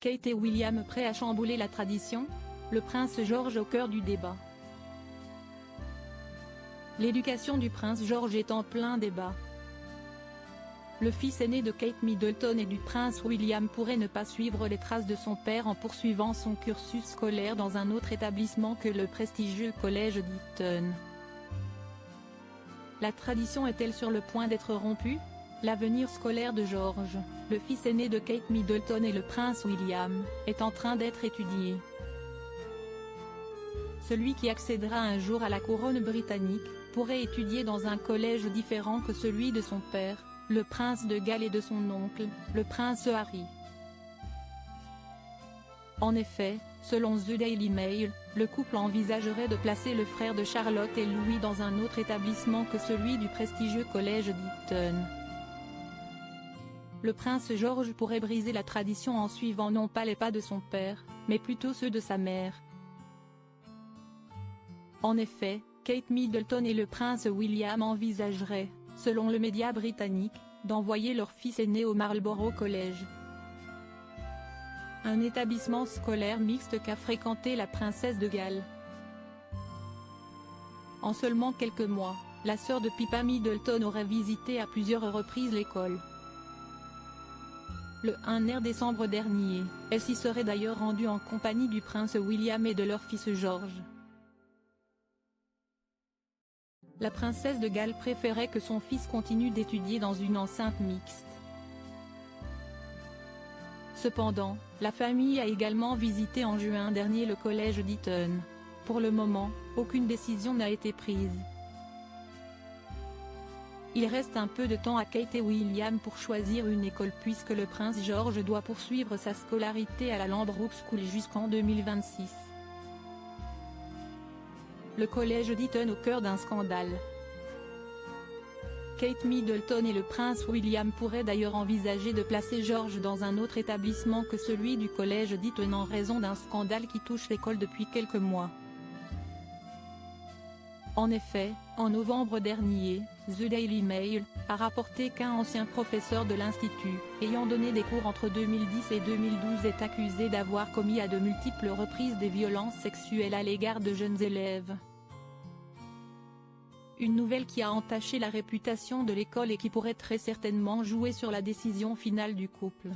Kate et William prêts à chambouler la tradition? Le prince George au cœur du débat. L'éducation du prince George est en plein débat. Le fils aîné de Kate Middleton et du prince William pourrait ne pas suivre les traces de son père en poursuivant son cursus scolaire dans un autre établissement que le prestigieux collège d'Eton. La tradition est-elle sur le point d'être rompue? L'avenir scolaire de George, le fils aîné de Kate Middleton et le prince William, est en train d'être étudié. Celui qui accédera un jour à la couronne britannique, pourrait étudier dans un collège différent que celui de son père, le prince de Galles et de son oncle, le prince Harry. En effet, selon The Daily Mail, le couple envisagerait de placer le frère de Charlotte et Louis dans un autre établissement que celui du prestigieux collège d'Eton. Le prince George pourrait briser la tradition en suivant non pas les pas de son père, mais plutôt ceux de sa mère. En effet, Kate Middleton et le prince William envisageraient, selon le média britannique, d'envoyer leur fils aîné au Marlborough College, un établissement scolaire mixte qu'a fréquenté la princesse de Galles. En seulement quelques mois, la sœur de Pippa Middleton aurait visité à plusieurs reprises l'école. Le 1er décembre dernier, elle s'y serait d'ailleurs rendue en compagnie du prince William et de leur fils George. La princesse de Galles préférait que son fils continue d'étudier dans une enceinte mixte. Cependant, la famille a également visité en juin dernier le collège d'Eton. Pour le moment, aucune décision n'a été prise. Il reste un peu de temps à Kate et William pour choisir une école puisque le prince George doit poursuivre sa scolarité à la Ladbroke School jusqu'en 2026. Le collège d'Eton au cœur d'un scandale. Kate Middleton et le prince William pourraient d'ailleurs envisager de placer George dans un autre établissement que celui du collège d'Eton en raison d'un scandale qui touche l'école depuis quelques mois. En effet, en novembre dernier, The Daily Mail a rapporté qu'un ancien professeur de l'institut, ayant donné des cours entre 2010 et 2012 est accusé d'avoir commis à de multiples reprises des violences sexuelles à l'égard de jeunes élèves. Une nouvelle qui a entaché la réputation de l'école et qui pourrait très certainement jouer sur la décision finale du couple.